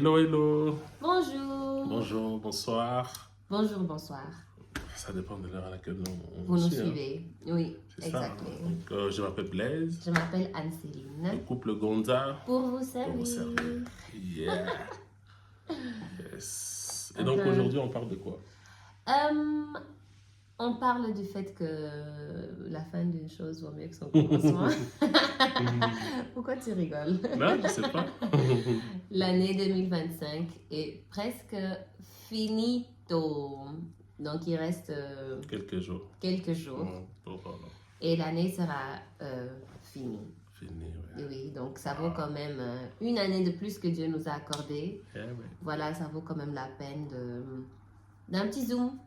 Hello, hello. Bonjour. Bonjour, bonsoir. Bonjour, bonsoir. Ça dépend de l'heure à laquelle on Vous nous suit, hein. suivez. Oui, C'est ça. exactement. Donc, je m'appelle Blaise. Je m'appelle Le Anne-Céline. couple Gonza Pour vous pour servir. vous servir. Yeah. Yes. Et donc, Uh-huh. aujourd'hui, on parle de quoi? On parle du fait que la fin d'une chose vaut mieux que son commencement. Pourquoi tu rigoles? Non, je sais pas. L'année 2025 est presque finito. Donc, il reste Quelques jours. quelques jours. Pour Et l'année sera finie. finir. Ouais. Oui, donc ça vaut quand même une année de plus que Dieu nous a accordé. Yeah, ouais. Voilà, ça vaut quand même la peine d'un petit zoom,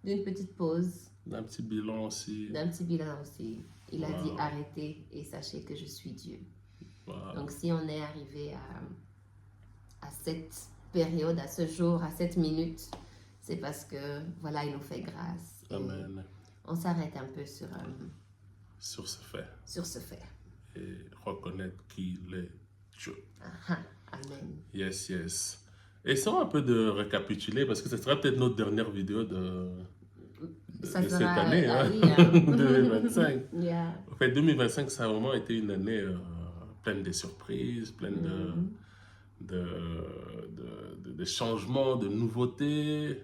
d'une petite pause, Un petit bilan aussi. d'un petit bilan aussi. Il a Wow. dit arrêtez et sachez que je suis Dieu. Wow. Donc si on est arrivé à cette période, à ce jour, à cette minute, c'est parce que voilà, il nous fait grâce. Et Amen. on s'arrête un peu sur Sur ce fait. ce fait. Et reconnaître qu'il est Dieu. Ah, amen. Yes, yes. Essayons un peu de récapituler parce que ce sera peut-être notre dernière vidéo de Ça cette sera, année, ah hein, oui, hein. 2025. Yeah. En fait, 2025, ça a vraiment été une année pleine de surprises, pleine de changements, de nouveautés.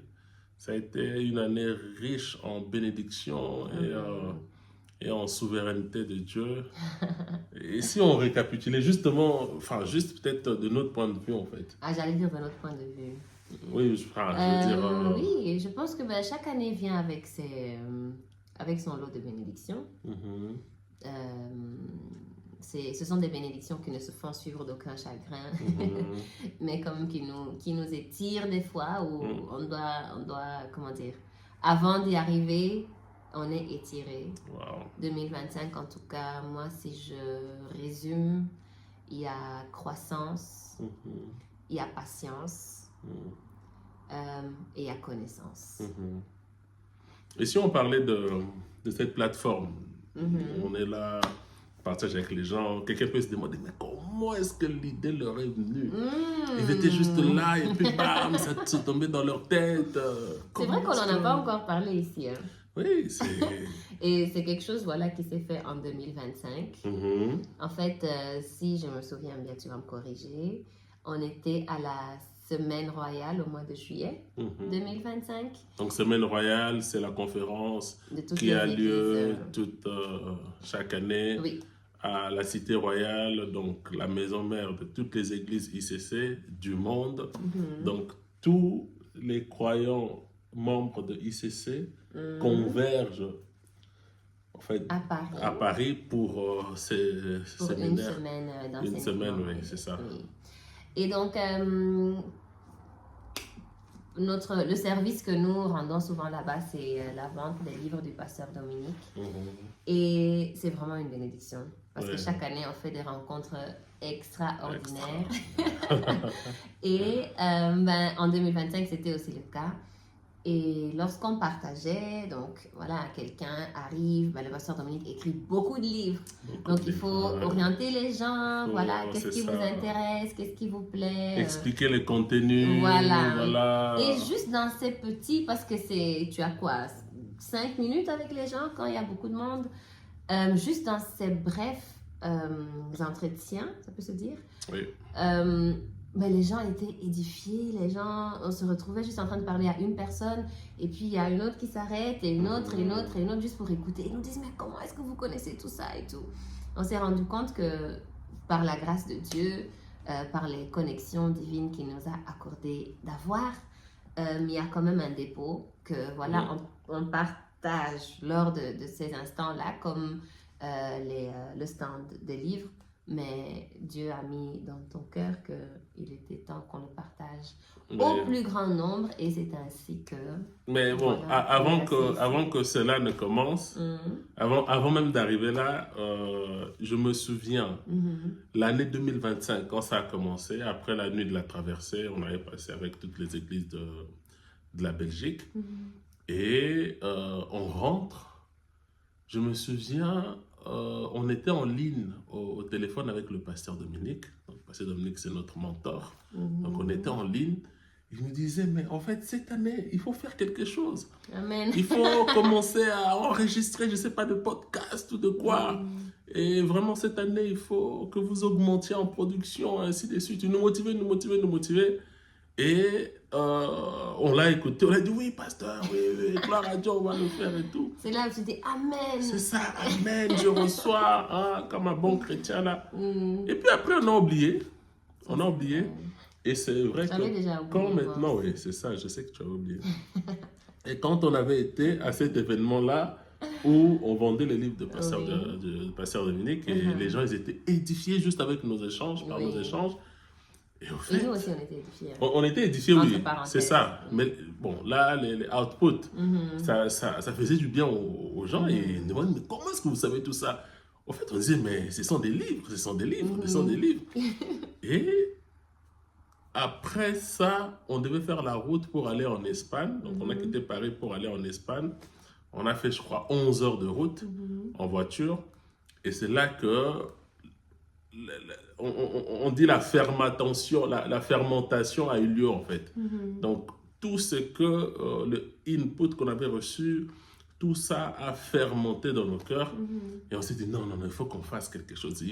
Ça a été une année riche en bénédictions et en souveraineté de Dieu. Et si on récapitulait justement, enfin juste peut-être de notre point de vue en fait. Ah, j'allais dire de notre point de vue. Oui, je veux dire... Oui, je pense que chaque année vient avec avec son lot de bénédictions. Ce sont des bénédictions qui ne se font suivre d'aucun chagrin, mais comme qui nous étirent des fois, où on doit, comment dire, avant d'y arriver, on est étiré. Wow. 2025, en tout cas, moi, si je résume, il y a croissance, il y a patience et il y a connaissance. Et si on parlait de cette plateforme, on est là, on partage avec les gens, quelqu'un peut se demander, mais comment est-ce que l'idée leur est venue? Ils étaient juste là et puis bam, ça tombait dans leur tête. C'est vrai qu'on n'en a pas encore parlé ici. Hein. Oui, c'est... Et c'est quelque chose voilà, qui s'est fait en 2025. En fait, si je me souviens bien, tu vas me corriger, on était à la Semaine Royale au mois de juillet 2025. Donc, Semaine Royale, c'est la conférence qui a lieu chaque année à la Cité Royale, donc la maison mère de toutes les églises ICC du monde. Donc, tous les croyants membres de ICC convergent en fait, à Paris pour ces séminaires. Une semaine, oui, c'est ça. Oui. Et donc, le service que nous rendons souvent là-bas, c'est la vente des livres du pasteur Dominique. Et c'est vraiment une bénédiction. Parce que chaque année, on fait des rencontres extraordinaires. Et en 2025, c'était aussi le cas. Et lorsqu'on partageait, donc voilà, quelqu'un arrive, le pasteur Dominique écrit beaucoup de livres. Donc il faut orienter les gens, voilà, qu'est-ce qui vous intéresse, qu'est-ce qui vous plaît. Expliquer les contenus. Voilà. Et juste dans ces petits, parce que tu as quoi, 5 minutes avec les gens quand il y a beaucoup de monde, juste dans ces brefs entretiens, ça peut se dire. Oui. Les gens étaient édifiés, on se retrouvait juste en train de parler à une personne et puis il y a une autre qui s'arrête et une autre et une autre et une autre juste pour écouter. Ils nous disent mais comment est-ce que vous connaissez tout ça et tout. On s'est rendu compte que par la grâce de Dieu, par les connexions divines qu'il nous a accordé d'avoir, il y a quand même un dépôt que voilà, on partage lors de ces instants-là comme le stand des livres. Mais Dieu a mis dans ton cœur qu'il était temps qu'on le partage au plus grand nombre et c'est ainsi que... Mais bon, voilà, avant que cela ne commence, avant même d'arriver là, je me souviens, l'année 2025, quand ça a commencé, après la nuit de la traversée, on avait passé avec toutes les églises de la Belgique et on rentre. Je me souviens, on était en ligne au téléphone avec le pasteur Dominique. Donc, le pasteur Dominique, c'est notre mentor. Donc, on était en ligne. Il nous disait, mais en fait, cette année, il faut faire quelque chose. Amen. Il faut commencer à enregistrer, je ne sais pas, de podcast ou de quoi. Et vraiment, cette année, il faut que vous augmentiez en production, ainsi de suite. Nous motiver. Et on l'a écouté, on a dit, oui, pasteur, oui, gloire à Dieu, on va le faire et tout. C'est là où tu dis, Amen. C'est ça, Amen, je reçois, hein, comme un bon chrétien là. Et puis après, on a oublié. Et c'est vrai que déjà oublié, quand maintenant, oui, c'est ça, je sais que tu as oublié. Et quand on avait été à cet événement-là, où on vendait les livres de pasteur Dominique, et les gens, ils étaient édifiés juste avec nos échanges, par nos échanges. Et au fait, et nous aussi, on était édifiés. On était édifiés, oui, c'est ça. Mais bon, là, les outputs, ça faisait du bien aux gens, et ils nous demandaient, mais comment est-ce que vous savez tout ça? En fait, on disait, mais ce sont des livres. Et après ça, on devait faire la route pour aller en Espagne. Donc, on a quitté Paris pour aller en Espagne. On a fait, je crois, 11 heures de route en voiture. Et c'est là que on dit la fermentation a eu lieu, en fait. Donc, tout ce que le input qu'on avait reçu, tout ça a fermenté dans nos cœurs. Et on s'est dit, non, il faut qu'on fasse quelque chose.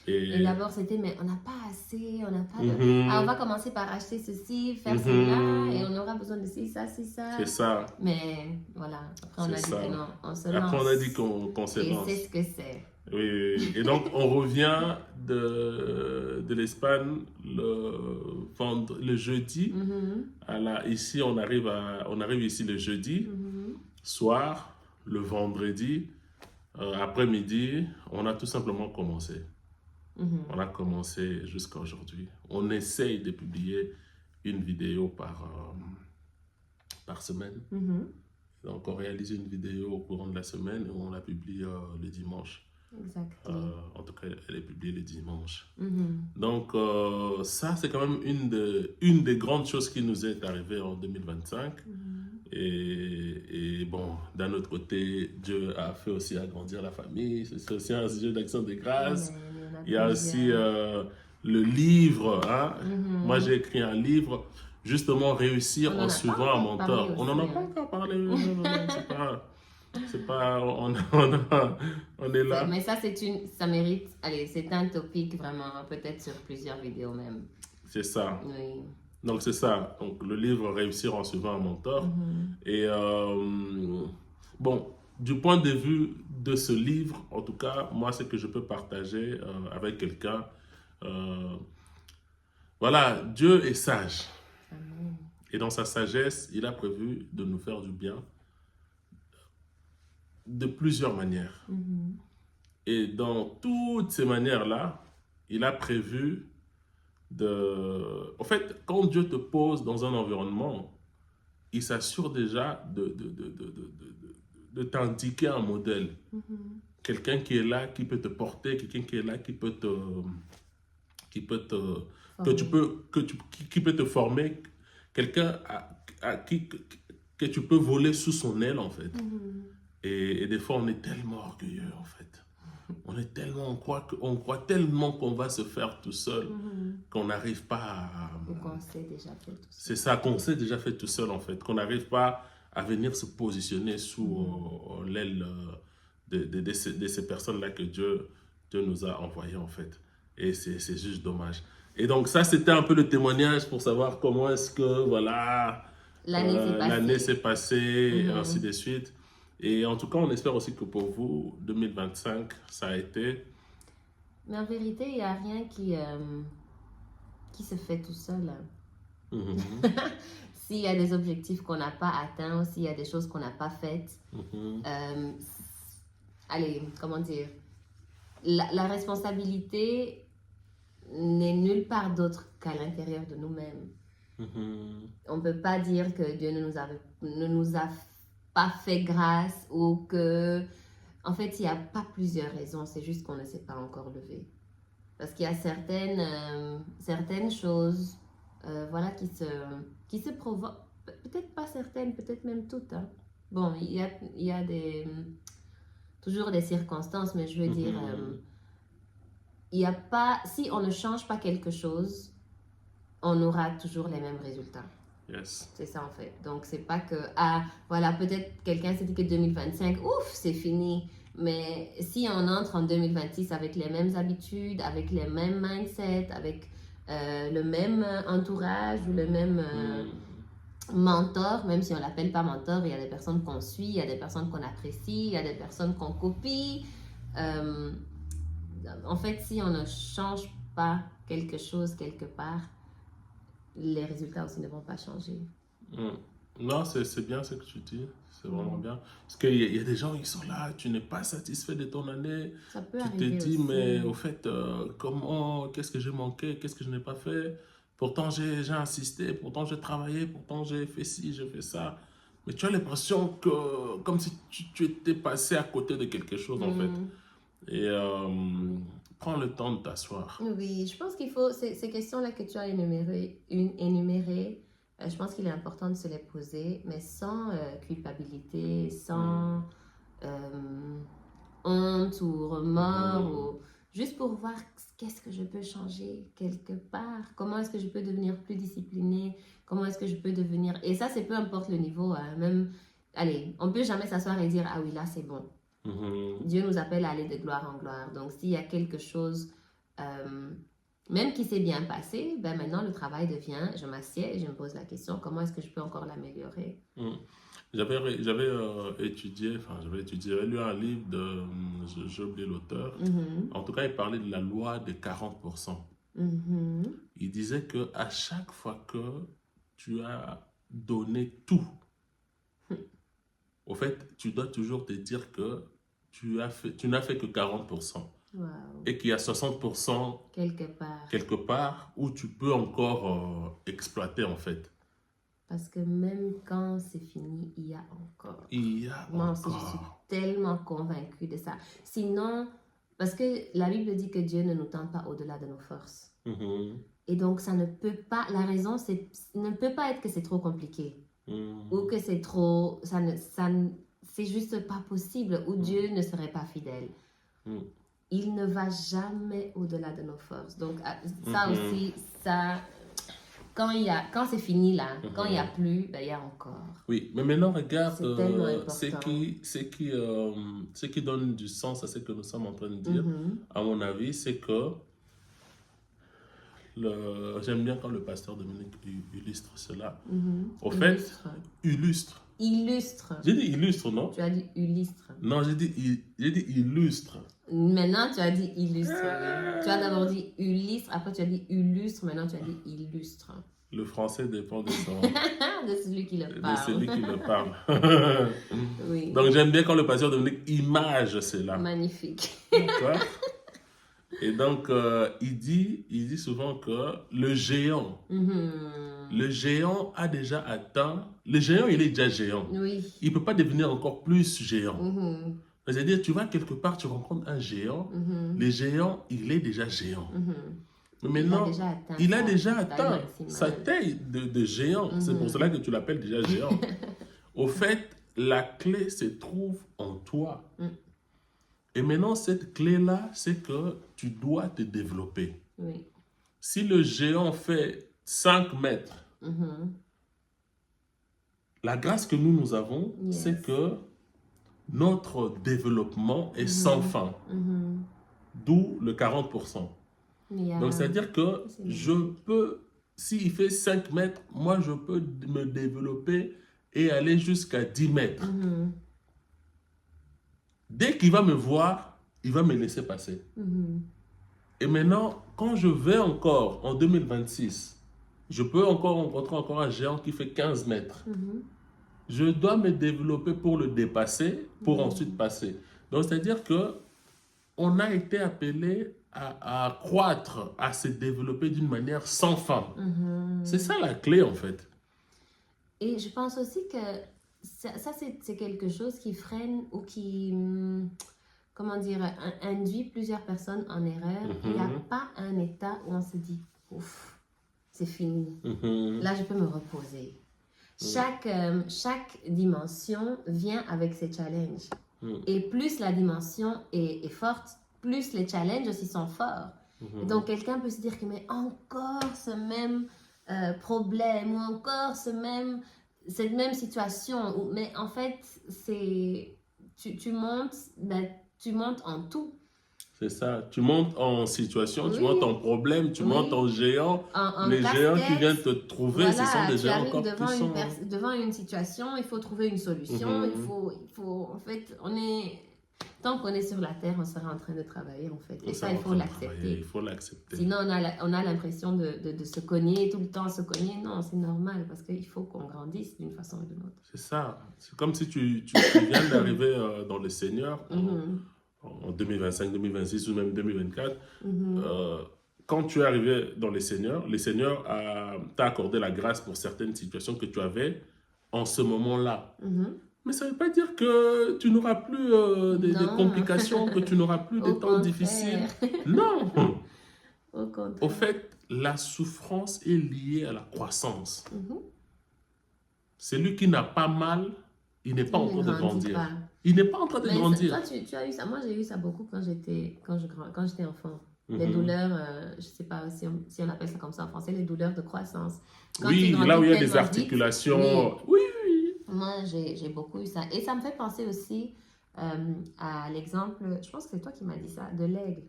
Et d'abord, c'était, mais on n'a pas assez, on n'a pas de... on va commencer par acheter ceci, faire cela, et on aura besoin de ci, ça. C'est ça. Mais voilà, après on a dit que non, on se lance. Après on a dit qu'on se lance. Et c'est ce que c'est. Oui. Et donc, on revient de l'Espagne le jeudi. Ici, on arrive ici le jeudi soir, le vendredi après-midi, on a tout simplement commencé. On a commencé jusqu'à aujourd'hui. On essaye de publier une vidéo par semaine. Donc, on réalise une vidéo au courant de la semaine et on la publie le dimanche. Exactement. En tout cas, elle est publiée le dimanche. Donc, ça, c'est quand même une des grandes choses qui nous est arrivée en 2025. Et bon, d'un autre côté, Dieu a fait aussi agrandir la famille. C'est aussi un sujet d'action de grâce. Il y a aussi le livre. Hein? Moi, j'ai écrit un livre, justement, Réussir en suivant un mentor. On n'en a pas encore parlé. C'est pas, on est là. Mais ça, ça mérite, allez, c'est un topic vraiment, peut-être sur plusieurs vidéos même. C'est ça. Oui. Donc, c'est ça. Donc, le livre Réussir en suivant un mentor. Et bon, du point de vue de ce livre, en tout cas, moi, c'est que je peux partager avec quelqu'un. Voilà, Dieu est sage. Amen. Et dans sa sagesse, il a prévu de nous faire du bien de plusieurs manières. Et dans toutes ces manières-là, il a prévu En fait, quand Dieu te pose dans un environnement, il s'assure déjà de t'indiquer un modèle. Quelqu'un qui est là, qui peut te porter, quelqu'un qui est là, qui peut te former, quelqu'un que tu peux voler sous son aile, en fait. Et des fois, on est tellement orgueilleux, en fait. On croit tellement qu'on va se faire tout seul qu'on n'arrive pas à... Qu'on s'est déjà fait tout seul. C'est ça, qu'on s'est déjà fait tout seul, en fait. Qu'on n'arrive pas à venir se positionner sous l'aile de ces personnes-là que Dieu nous a envoyées, en fait. Et c'est juste dommage. Et donc, ça, c'était un peu le témoignage pour savoir comment est-ce que, voilà, l'année s'est passée, et ainsi de suite. Et en tout cas, on espère aussi que pour vous, 2025, ça a été... Mais en vérité, il n'y a rien qui se fait tout seul. S'il y a des objectifs qu'on n'a pas atteints, s'il y a des choses qu'on n'a pas faites, allez, comment dire, la responsabilité n'est nulle part d'autre qu'à l'intérieur de nous-mêmes. On ne peut pas dire que Dieu ne nous a pas fait grâce ou que... En fait, il n'y a pas plusieurs raisons, c'est juste qu'on ne s'est pas encore levé. Parce qu'il y a certaines choses voilà, qui se provoquent. Peut-être pas certaines, peut-être même toutes. Hein. Bon, il y a des... toujours des circonstances, mais je veux dire, il y a pas, si on ne change pas quelque chose, on aura toujours les mêmes résultats. Yes. C'est ça en fait. Donc c'est pas que, ah voilà, peut-être quelqu'un s'est dit que 2025, ouf, c'est fini. Mais si on entre en 2026 avec les mêmes habitudes, avec les mêmes mindsets, avec le même entourage ou le même mentor, même si on l'appelle pas mentor, il y a des personnes qu'on suit, il y a des personnes qu'on apprécie, il y a des personnes qu'on copie. En fait, si on ne change pas quelque chose quelque part, les résultats aussi ne vont pas changer. Non, c'est bien ce que tu dis. C'est vraiment bien. Parce qu'il y a des gens qui sont là, tu n'es pas satisfait de ton année. Ça peut tu te dis, aussi. Mais au fait, qu'est-ce que j'ai manqué, qu'est-ce que je n'ai pas fait? Pourtant, j'ai insisté, pourtant, j'ai travaillé, pourtant, j'ai fait ci, j'ai fait ça. Mais tu as l'impression que, comme si tu étais passé à côté de quelque chose, en fait. Et prends le temps de t'asseoir. Oui, je pense qu'il faut, ces questions-là que tu as énumérées, je pense qu'il est important de se les poser, mais sans culpabilité, sans honte ou remords, ou juste pour voir qu'est-ce que je peux changer quelque part, comment est-ce que je peux devenir plus disciplinée, comment est-ce que je peux devenir... Et ça, c'est peu importe le niveau, même... Allez, on ne peut jamais s'asseoir et dire, ah oui, là, c'est bon. Dieu nous appelle à aller de gloire en gloire. Donc, s'il y a quelque chose... même qui s'est bien passé, ben maintenant le travail devient, je m'assieds et je me pose la question, comment est-ce que je peux encore l'améliorer? J'avais étudié, j'avais lu un livre de, j'ai oublié l'auteur, en tout cas il parlait de la loi de 40%. Il disait qu'à chaque fois que tu as donné tout, au fait, tu dois toujours te dire que tu n'as fait que 40%. Wow. Et qu'il y a 60% quelque part où tu peux encore exploiter en fait. Parce que même quand c'est fini, il y a encore. Moi aussi, je suis tellement convaincue de ça. Sinon, parce que la Bible dit que Dieu ne nous tente pas au-delà de nos forces. Et donc, ça ne peut pas, la raison, ne peut pas être que c'est trop compliqué. Ou que c'est trop, c'est juste pas possible, ou Dieu ne serait pas fidèle. Il ne va jamais au-delà de nos forces. Donc, ça aussi, quand c'est fini là, quand il n'y a plus, ben, il y a encore. Oui, mais maintenant, regarde ce qui donne du sens à ce que nous sommes en train de dire, à mon avis, c'est que j'aime bien quand le pasteur Dominique illustre cela. Au fait, illustre. J'ai dit illustre, non? Tu as dit illustre. Non, j'ai dit illustre. Maintenant, tu as dit illustre. Tu as d'abord dit illustre, après tu as dit illustre, maintenant tu as dit illustre. Le français dépend de son... de celui qui le parle. De celui qui le parle. Oui. Donc j'aime bien quand le pasteur Dominique image cela. Magnifique. D'accord. Et donc, il dit souvent que le géant a déjà atteint... Le géant, il est déjà géant. Oui. Il ne peut pas devenir encore plus géant. C'est-à-dire, tu vas quelque part, tu rencontres un géant. Le géant, il est déjà géant. Mais maintenant, il a déjà atteint sa taille de géant. C'est pour cela que tu l'appelles déjà géant. Au fait, la clé se trouve en toi. Et maintenant, cette clé-là, c'est que tu dois te développer. Oui. Si le géant fait 5 mètres, la grâce que nous avons, c'est que notre développement est sans fin. D'où le 40%. Donc, c'est-à-dire que je peux, s'il fait 5 mètres, moi, je peux me développer et aller jusqu'à 10 mètres. Dès qu'il va me voir, il va me laisser passer. Et maintenant, quand je vais encore en 2026, je peux encore rencontrer un géant qui fait 15 mètres. Je dois me développer pour le dépasser, pour ensuite passer. Donc, c'est-à-dire qu'on a été appelé à croître, à se développer d'une manière sans fin. C'est ça la clé, en fait. Et je pense aussi que ça c'est quelque chose qui freine ou qui, comment dire, induit plusieurs personnes en erreur. Il n'y a pas un état où on se dit, ouf, c'est fini. Là, je peux me reposer. Chaque dimension vient avec ses challenges. Et plus la dimension est forte, plus les challenges aussi sont forts. Donc, quelqu'un peut se dire que, mais encore ce même problème, ou encore cette même situation. Mais en fait, tu montes en tout. C'est ça. Tu montes en situation, tu montes en problème, tu montes en géant. Les géants qui viennent te trouver, voilà, ce sont des géants encore puissants. Devant une situation, il faut trouver une solution. Il faut, en fait, tant qu'on est sur la terre, on sera en train de travailler, en fait. Et ça, il faut l'accepter. Il faut l'accepter. Sinon, on a l'impression de se cogner, tout le temps se cogner. Non, c'est normal, parce qu'il faut qu'on grandisse d'une façon ou d'une autre. C'est ça. C'est comme si tu viens d'arriver dans le Seigneur en 2025, 2026 ou même 2024. Quand tu es arrivé dans le Seigneur t'a accordé la grâce pour certaines situations que tu avais en ce moment-là. Mais ça ne veut pas dire que tu n'auras plus des complications, que tu n'auras plus des temps difficiles. Non. Au contraire. Au fait, la souffrance est liée à la croissance. Celui qui n'a pas mal, il n'est pas en train de grandir. Il n'est pas en train de grandir. Toi, tu as eu ça. Moi, j'ai eu ça beaucoup quand j'étais enfant. Les douleurs, je ne sais pas si on appelle ça comme ça en français, les douleurs de croissance. Oui, là où il y a des articulations. Oui. Moi, j'ai beaucoup eu ça. Et ça me fait penser aussi à l'exemple, je pense que c'est toi qui m'as dit ça, de l'aigle.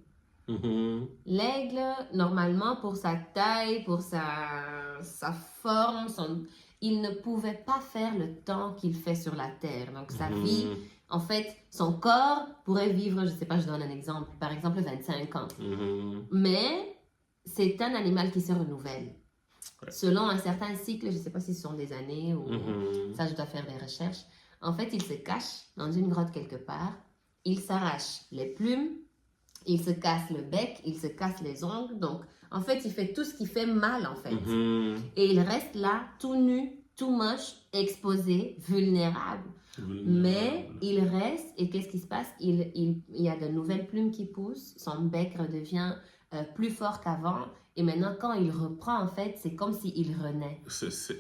L'aigle, normalement, pour sa taille, pour sa forme, il ne pouvait pas faire le temps qu'il fait sur la terre. Donc, sa vie, en fait, son corps pourrait vivre, je ne sais pas, je donne un exemple, par exemple 25 ans. Mais c'est un animal qui se renouvelle. Selon un certain cycle, je ne sais pas si ce sont des années ou ça, je dois faire des recherches. En fait, il se cache dans une grotte quelque part, il s'arrache les plumes, il se casse le bec, il se casse les ongles. Donc, en fait, il fait tout ce qui fait mal, en fait. Et il reste là, tout nu, tout moche, exposé, vulnérable. Mais il reste, et qu'est-ce qui se passe? Il y a de nouvelles plumes qui poussent, son bec redevient plus fort qu'avant. Et maintenant, quand il reprend, en fait, c'est comme s'il renaît.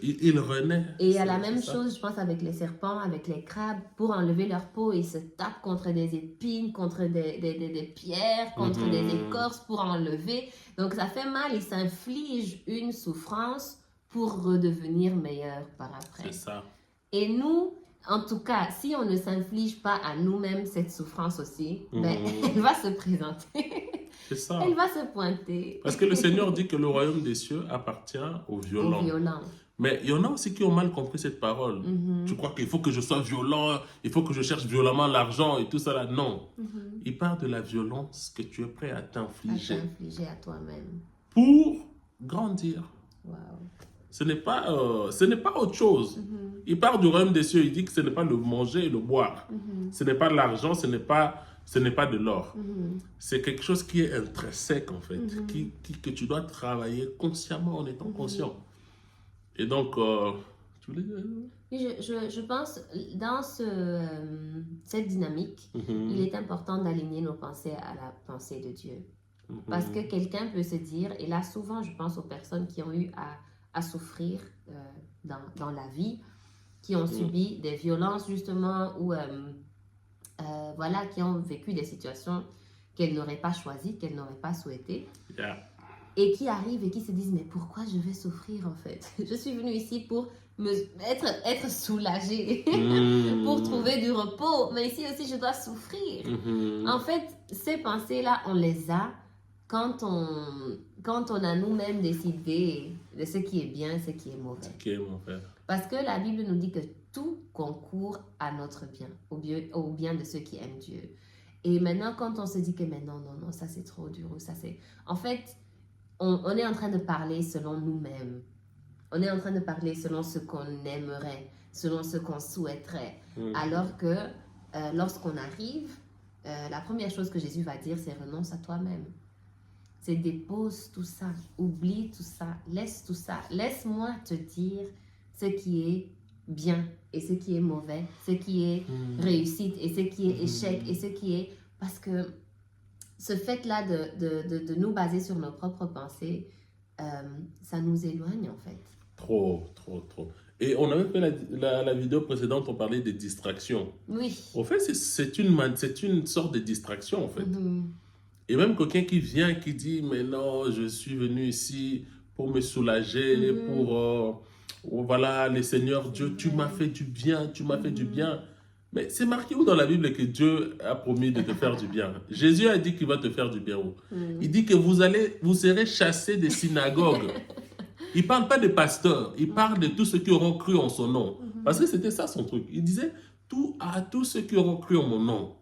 Il renaît. Et il y a la même chose, je pense, avec les serpents, avec les crabes. Pour enlever leur peau, ils se tapent contre des épines, contre des pierres, contre des écorces pour enlever. Donc, ça fait mal. Ils s'infligent une souffrance pour redevenir meilleurs par après. C'est ça. Et nous, en tout cas, si on ne s'inflige pas à nous-mêmes cette souffrance aussi, elle va se présenter. C'est ça. Elle va se pointer. Parce que le Seigneur dit que le royaume des cieux appartient aux violents. Mais il y en a aussi qui ont mal compris cette parole. Tu crois qu'il faut que je sois violent, il faut que je cherche violemment l'argent et tout ça là. Non. Il parle de la violence que tu es prêt à t'infliger. À t'infliger à toi-même. Pour grandir. Wow. Ce n'est pas autre chose. Il parle du royaume des cieux. Il dit que ce n'est pas le manger et le boire. Ce n'est pas l'argent, ce n'est pas de l'or. C'est quelque chose qui est intrinsèque, en fait, que tu dois travailler consciemment en étant conscient. Et donc, tu voulais dire? Je pense, dans cette dynamique, il est important d'aligner nos pensées à la pensée de Dieu. Parce que quelqu'un peut se dire, et là souvent je pense aux personnes qui ont eu à souffrir dans la vie, qui ont subi des violences justement, ou voilà, qui ont vécu des situations qu'elles n'auraient pas choisies, qu'elles n'auraient pas souhaitées. Et qui arrivent et qui se disent, mais pourquoi je vais souffrir en fait? Je suis venue ici pour être soulagée, pour trouver du repos, mais ici aussi je dois souffrir. En fait, ces pensées-là, on les a quand on a nous-mêmes décidé de ce qui est bien, ce qui est mauvais. Parce que la Bible nous dit que tout concourt à notre bien, au bien de ceux qui aiment Dieu. Et maintenant, quand on se dit que mais non, ça c'est trop dur, ou ça c'est... En fait, on est en train de parler selon nous-mêmes. On est en train de parler selon ce qu'on aimerait, selon ce qu'on souhaiterait. Alors que lorsqu'on arrive, la première chose que Jésus va dire, c'est renonce à toi-même. C'est dépose tout ça, oublie tout ça, laisse tout ça. Laisse-moi te dire ce qui est bien et ce qui est mauvais, ce qui est réussite et ce qui est échec et ce qui est... Parce que ce fait-là de nous baser sur nos propres pensées, ça nous éloigne en fait. Trop. Et on avait fait la vidéo précédente, on parlait des distractions. Oui. En fait, c'est une sorte de distraction, en fait. Et même quelqu'un qui vient, qui dit, mais non, je suis venu ici pour me soulager, pour, voilà, le Seigneur Dieu, tu m'as fait du bien, tu m'as fait du bien. Mais c'est marqué où dans la Bible que Dieu a promis de te faire du bien? Jésus a dit qu'il va te faire du bien. Il dit que vous serez chassés des synagogues. Il ne parle pas des pasteurs, il parle de tous ceux qui auront cru en son nom. Parce que c'était ça son truc. Il disait, à tous ceux qui auront cru en mon nom.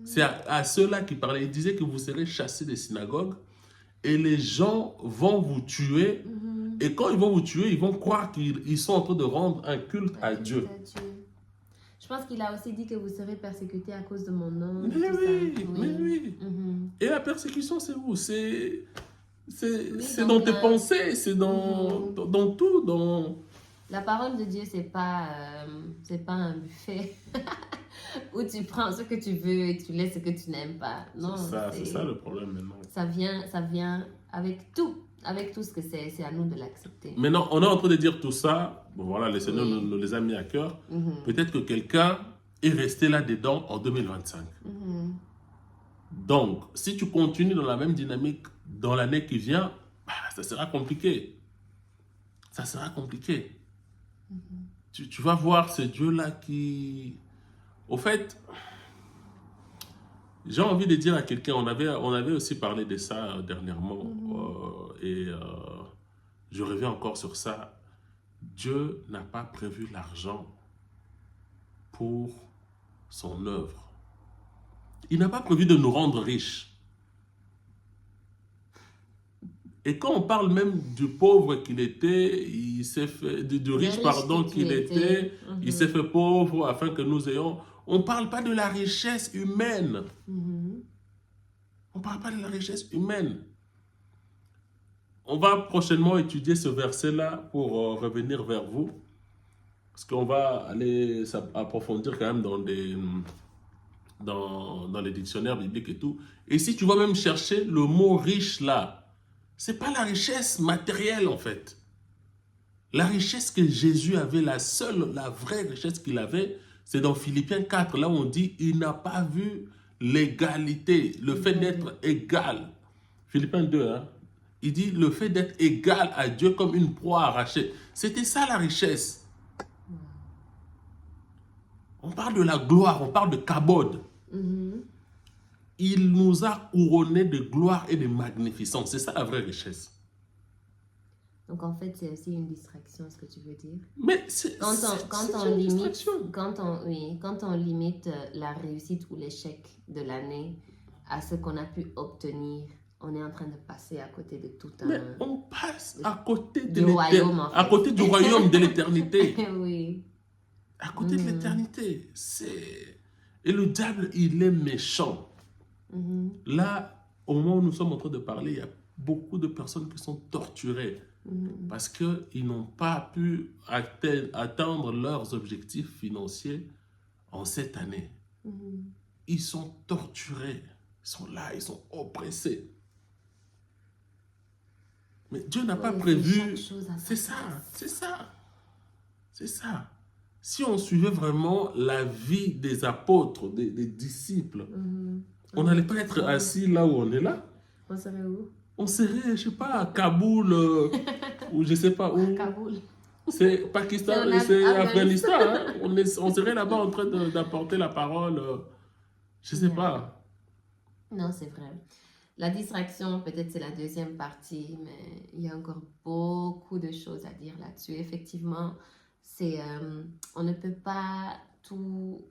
C'est à ceux-là qu'il parlait. Il disait que vous serez chassés des synagogues et les gens vont vous tuer. Et quand ils vont vous tuer, ils vont croire qu'ils sont en train de rendre un culte à Dieu. Je pense qu'il a aussi dit que vous serez persécutés à cause de mon nom. Mais oui. Et la persécution, c'est où? C'est dans tes pensées, c'est dans tout. La parole de Dieu, c'est pas un buffet où tu prends ce que tu veux et tu laisses ce que tu n'aimes pas. Non, c'est ça le problème maintenant. Ça vient avec tout ce que c'est à nous de l'accepter. Maintenant, on est en train de dire tout ça. Bon, voilà, le Seigneur nous les a mis à cœur. Peut-être que quelqu'un est resté là-dedans en 2025. Donc, si tu continues dans la même dynamique dans l'année qui vient, ça sera compliqué. Ça sera compliqué. Tu vas voir ce Dieu-là qui... Au fait, j'ai envie de dire à quelqu'un, on avait aussi parlé de ça dernièrement, et je reviens encore sur ça. Dieu n'a pas prévu l'argent pour son œuvre. Il n'a pas prévu de nous rendre riches. Et quand on parle même du pauvre qu'il était, il s'est fait, du riche pardon qu'il était, il s'est fait pauvre afin que nous ayons... On ne parle pas de la richesse humaine. On ne parle pas de la richesse humaine. On va prochainement étudier ce verset-là pour revenir vers vous. Parce qu'on va aller approfondir quand même dans les dictionnaires bibliques et tout. Et si tu vas même chercher le mot riche là, ce n'est pas la richesse matérielle en fait. La richesse que Jésus avait, la vraie richesse qu'il avait, c'est dans Philippiens 4, là où on dit, il n'a pas vu l'égalité, le fait d'être égal. Philippiens 2, hein, il dit, le fait d'être égal à Dieu comme une proie arrachée. C'était ça la richesse. On parle de la gloire, on parle de kabod. Il nous a couronnés de gloire et de magnificence. C'est ça la vraie richesse. Donc en fait, c'est aussi une distraction, ce que tu veux dire. Mais c'est une distraction. Quand on limite la réussite ou l'échec de l'année à ce qu'on a pu obtenir, on est en train de passer à côté de tout un... Mais on passe à côté du royaume, en fait. À côté du royaume de l'éternité. Oui. À côté de l'éternité. Et le diable, il est méchant. Là, au moment où nous sommes en train de parler, il y a beaucoup de personnes qui sont torturées parce qu'ils n'ont pas pu atteindre leurs objectifs financiers en cette année. Ils sont torturés. Ils sont là, ils sont oppressés. Mais Dieu n'a pas prévu... C'est ça. Si on suivait vraiment la vie des apôtres, des disciples, on n'allait pas être assis là où on est là. On serait où? On serait, je ne sais pas, à Kaboul, ou je ne sais pas où. Kaboul. C'est Pakistan, c'est Afghanistan. Hein? On serait là-bas en train d'apporter la parole. Je ne sais pas. Non, c'est vrai. La distraction, peut-être c'est la deuxième partie, mais il y a encore beaucoup de choses à dire là-dessus. Effectivement, on ne peut pas tout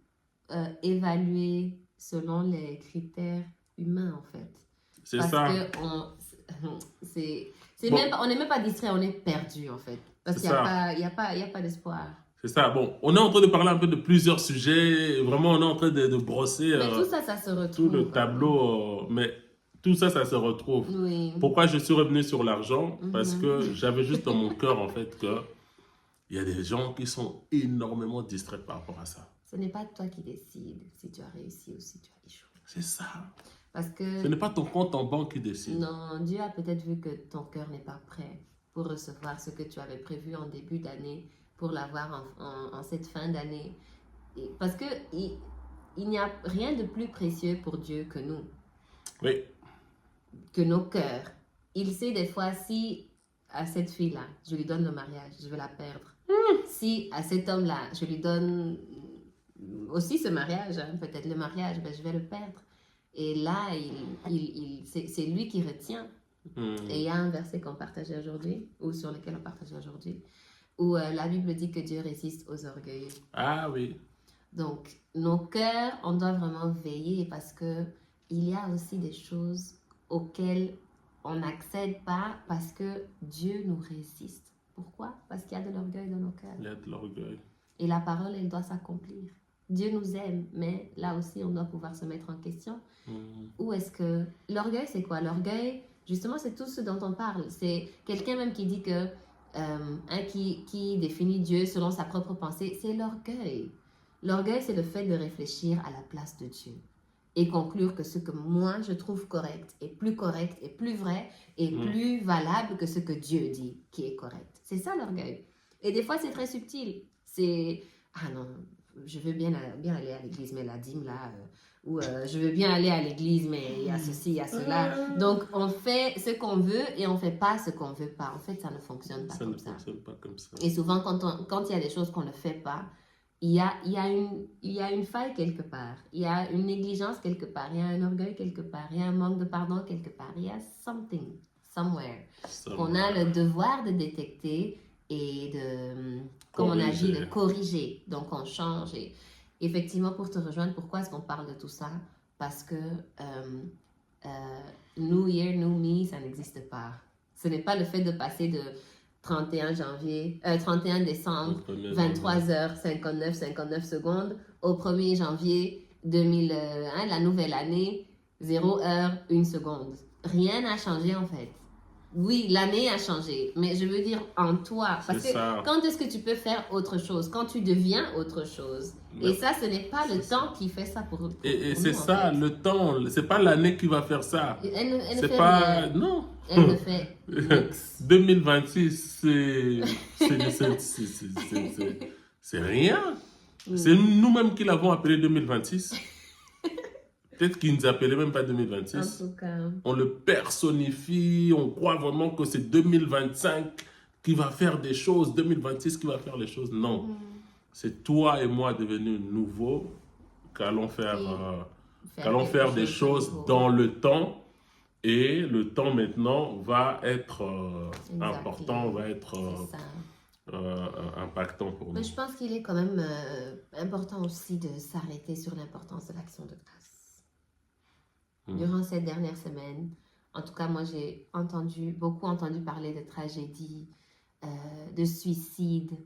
évaluer selon les critères humains, en fait. C'est ça. On n'est même pas distrait, on est perdu, en fait. Parce qu'il n'y a pas d'espoir. C'est ça. Bon, on est en train de parler un peu de plusieurs sujets. Vraiment, on est en train de brosser mais tout ça se retrouve. Tout le tableau. Mais tout ça se retrouve. Oui. Pourquoi je suis revenu sur l'argent? Parce que j'avais juste dans mon cœur, en fait, qu'il y a des gens qui sont énormément distraits par rapport à ça. Ce n'est pas toi qui décides si tu as réussi ou si tu as échoué. C'est ça. Parce que... Ce n'est pas ton compte en banque qui décide. Non, Dieu a peut-être vu que ton cœur n'est pas prêt pour recevoir ce que tu avais prévu en début d'année pour l'avoir en cette fin d'année. Parce que il n'y a rien de plus précieux pour Dieu que nous. Oui. Que nos cœurs. Il sait des fois si à cette fille-là, je lui donne le mariage, je vais la perdre. Si à cet homme-là, je lui donne aussi ce mariage, hein, peut-être le mariage, ben, je vais le perdre. Et là, c'est lui qui retient. Et il y a un verset qu'on partageait aujourd'hui, ou sur lequel on partageait aujourd'hui, où la Bible dit que Dieu résiste aux orgueilleux. Ah oui. Donc, nos cœurs, on doit vraiment veiller parce que il y a aussi des choses auxquelles on n'accède pas parce que Dieu nous résiste. Pourquoi? Parce qu'il y a de l'orgueil dans nos cœurs. Il y a de l'orgueil. Et la parole, elle doit s'accomplir. Dieu nous aime, mais là aussi, on doit pouvoir se mettre en question. Où est-ce que... L'orgueil, c'est quoi? L'orgueil, justement, c'est tout ce dont on parle. C'est quelqu'un même qui dit que... qui définit Dieu selon sa propre pensée, c'est l'orgueil. L'orgueil, c'est le fait de réfléchir à la place de Dieu et conclure que ce que moi, je trouve correct et plus vrai et plus valable que ce que Dieu dit qui est correct. C'est ça l'orgueil. Et des fois, c'est très subtil. C'est, ah non, je veux bien aller à l'église, mais la dîme là, ou je veux bien aller à l'église, mais il y a ceci, il y a cela. Donc, on fait ce qu'on veut et on ne fait pas ce qu'on ne veut pas. En fait, ça ne fonctionne pas comme ça. Ça ne fonctionne pas comme ça. Et souvent, quand il y a des choses qu'on ne fait pas, il y a une faille quelque part. Il y a une négligence quelque part. Il y a un orgueil quelque part. Il y a un manque de pardon quelque part. Il y a something, somewhere. On a le devoir de détecter et de, comme on a dit, de corriger. Donc, on change. Et effectivement, pour te rejoindre, pourquoi est-ce qu'on parle de tout ça? Parce que New Year, New Me, ça n'existe pas. Ce n'est pas le fait de passer de 31 décembre, 23h59 secondes, au 1er janvier 2001, la nouvelle année, 0h, 1 seconde. Rien n'a changé en fait. Oui, l'année a changé, mais je veux dire en toi. Parce que quand est-ce que tu peux faire autre chose? Quand tu deviens autre chose. Et ça, ce n'est pas le temps qui fait ça pour et c'est ça, le temps. C'est pas l'année qui va faire ça. Elle ne c'est fait pas... rien. Non. Elle ne fait 2026, c'est rien. C'est nous-mêmes qui l'avons appelé 2026. Peut-être qu'ils ne nous appelaient même pas 2026. En tout cas. On le personnifie, on croit vraiment que c'est 2025 qui va faire des choses, 2026 qui va faire les choses. Non. C'est toi et moi devenus nouveaux qu'allons faire des choses dans le temps. Et le temps maintenant va être important, va être impactant pour nous. Mais je pense qu'il est quand même important aussi de s'arrêter sur l'importance de l'action de grâce. Durant cette dernière semaine, en tout cas moi j'ai beaucoup entendu parler de tragédies, de suicides,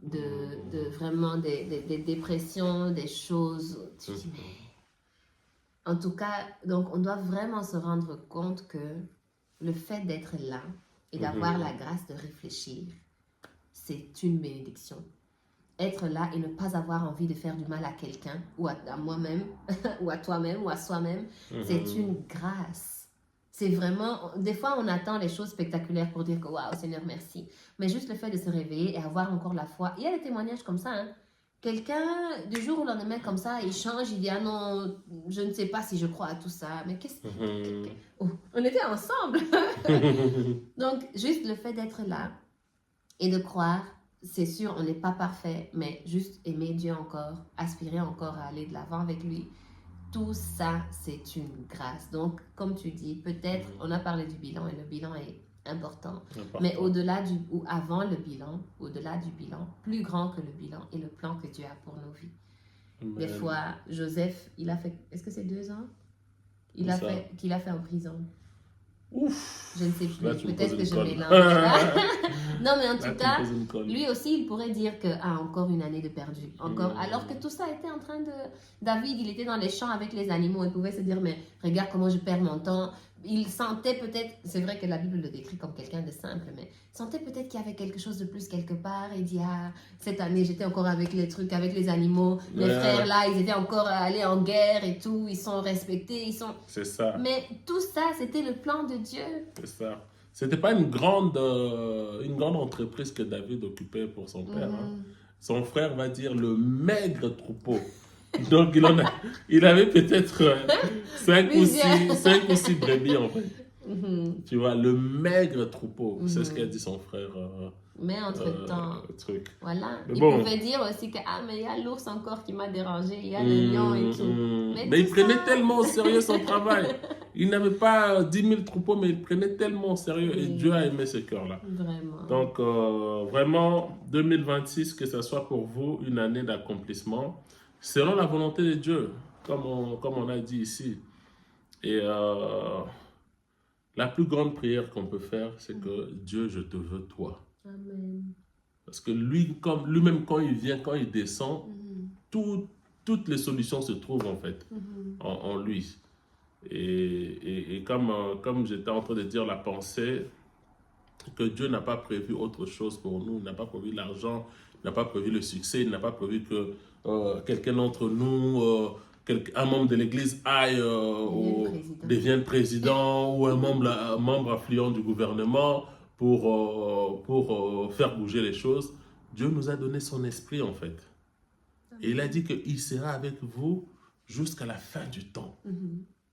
de vraiment des dépressions, des choses. Tu dis, mais... En tout cas, donc on doit vraiment se rendre compte que le fait d'être là et d'avoir la grâce de réfléchir, c'est une bénédiction. Être là et ne pas avoir envie de faire du mal à quelqu'un, ou à moi-même, ou à toi-même, ou à soi-même, c'est une grâce. C'est vraiment... Des fois, on attend les choses spectaculaires pour dire que « Waouh, Seigneur, merci ». Mais juste le fait de se réveiller et avoir encore la foi. Il y a des témoignages comme ça, hein. Quelqu'un, du jour au lendemain, comme ça, il change, il dit « Ah non, je ne sais pas si je crois à tout ça. » Mais qu'est-ce que... Oh, on était ensemble. Donc, juste le fait d'être là et de croire, c'est sûr, on n'est pas parfait, mais juste aimer Dieu encore, aspirer encore à aller de l'avant avec lui. Tout ça, c'est une grâce. Donc, comme tu dis, peut-être, on a parlé du bilan et le bilan est important. Mais au-delà ou avant le bilan, au-delà du bilan, plus grand que le bilan est le plan que Dieu a pour nos vies. Des fois, Joseph, il a fait, est-ce que c'est 2 ans qu'il a fait en prison? Ouf, je ne sais plus, peut-être que je mélange. Non, mais en tout cas, lui aussi, il pourrait dire que encore une année de perdu. Encore, alors que tout ça était en train de... David, il était dans les champs avec les animaux. Il pouvait se dire, mais regarde comment je perds mon temps. Il sentait peut-être, c'est vrai que la Bible le décrit comme quelqu'un de simple, mais il sentait peut-être qu'il y avait quelque chose de plus quelque part. Il dit, cette année, j'étais encore avec les trucs, avec les animaux. Mes frères, là, ils étaient encore allés en guerre et tout. Ils sont respectés, ils sont... C'est ça. Mais tout ça, c'était le plan de Dieu. C'est ça. c'était pas une grande entreprise que David occupait pour son père. Hein. Son frère va dire le maigre troupeau. Donc, il avait peut-être 5 ou 6 brebis, en fait. Tu vois, le maigre troupeau, c'est ce qu'a dit son frère. Mais entre-temps, voilà. Mais il pouvait dire aussi que, mais il y a l'ours encore qui m'a dérangé, il y a le lion et tout. Mais il prenait tellement au sérieux son travail. Il n'avait pas 10 000 troupeaux, mais il prenait tellement au sérieux. Et Dieu a aimé ce cœur-là. Vraiment. Donc, vraiment, 2026, que ce soit pour vous une année d'accomplissement, selon la volonté de Dieu, comme on a dit ici. Et la plus grande prière qu'on peut faire, c'est que Dieu, je te veux toi. Amen. Parce que lui-même, quand il vient, quand il descend, toutes les solutions se trouvent en fait en lui. Et comme j'étais en train de dire la pensée, que Dieu n'a pas prévu autre chose pour nous, il n'a pas prévu l'argent, il n'a pas prévu le succès, il n'a pas prévu que quelqu'un d'entre nous, un membre de l'église devienne président ou un membre affluent du gouvernement pour faire bouger les choses. Dieu nous a donné son esprit en fait. Et il a dit qu'il sera avec vous jusqu'à la fin du temps.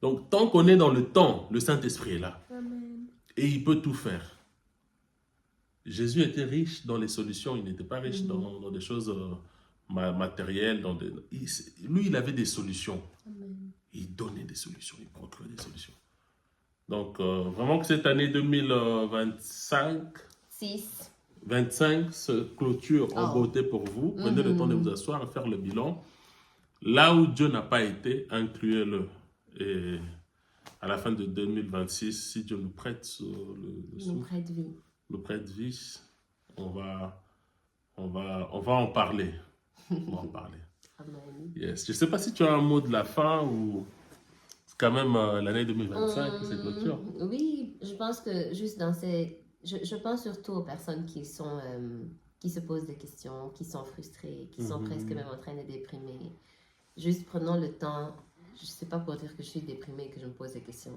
Donc tant qu'on est dans le temps, le Saint-Esprit est là. Amen. Et il peut tout faire. Jésus était riche dans les solutions, il n'était pas riche dans des choses matérielles. Lui, il avait des solutions. Amen. Il donnait des solutions, il procurait des solutions. Donc, vraiment que cette année 2025 se clôture en beauté pour vous. Prenez le temps de vous asseoir et faire le bilan. Là où Dieu n'a pas été, incluez-le. Et à la fin de 2026, si Dieu nous prête nous prête vie. Nous prête vie, on va en parler. On va en parler. Amen. Yes. Je ne sais pas si tu as un mot de la fin ou c'est quand même l'année 2025 qui se clôture. Oui, je pense que juste dans ces... Je pense surtout aux personnes qui se posent des questions, qui sont frustrées, qui sont presque même en train de déprimer. Juste prenons le temps, je ne sais pas pour dire que je suis déprimée et que je me pose des questions.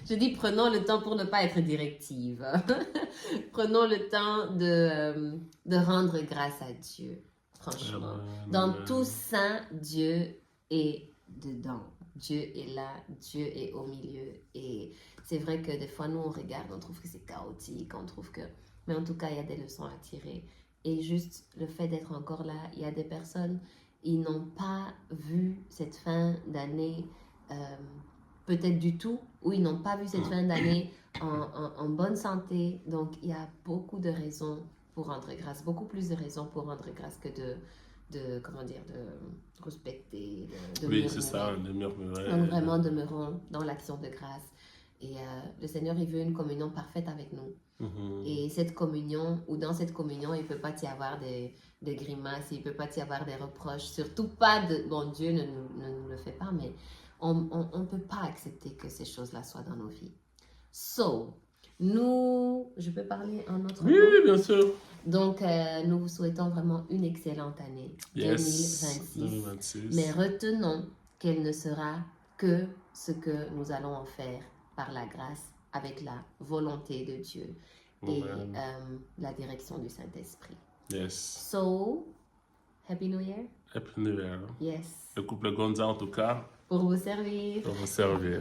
Je dis prenons le temps pour ne pas être directive. Prenons le temps de rendre grâce à Dieu, franchement. Dans tout ça, Dieu est dedans. Dieu est là, Dieu est au milieu. Et c'est vrai que des fois, nous, on regarde, on trouve que c'est chaotique, on trouve que... Mais en tout cas, il y a des leçons à tirer. Et juste le fait d'être encore là, il y a des personnes, ils n'ont pas vu cette fin d'année... peut-être du tout, ou ils n'ont pas vu cette fin d'année en bonne santé. Donc, il y a beaucoup de raisons pour rendre grâce, beaucoup plus de raisons pour rendre grâce que de respecter, de oui, c'est ça, de murmurer. Donc, vraiment, demeurons dans l'action de grâce. Et le Seigneur, il veut une communion parfaite avec nous. Et cette communion, ou dans cette communion, il ne peut pas y avoir des grimaces, il ne peut pas y avoir des reproches, surtout pas de... Bon, Dieu ne nous le fait pas, mais... On ne peut pas accepter que ces choses-là soient dans nos vies. Je peux parler en notre nom? Oui, bien sûr. Donc, nous vous souhaitons vraiment une excellente année 2026. Mais retenons qu'elle ne sera que ce que nous allons en faire par la grâce, avec la volonté de Dieu et la direction du Saint-Esprit. Yes. Happy New Year. Happy New Year. Yes. Le couple Gonza, en tout cas. Pour vous servir. Pour vous servir.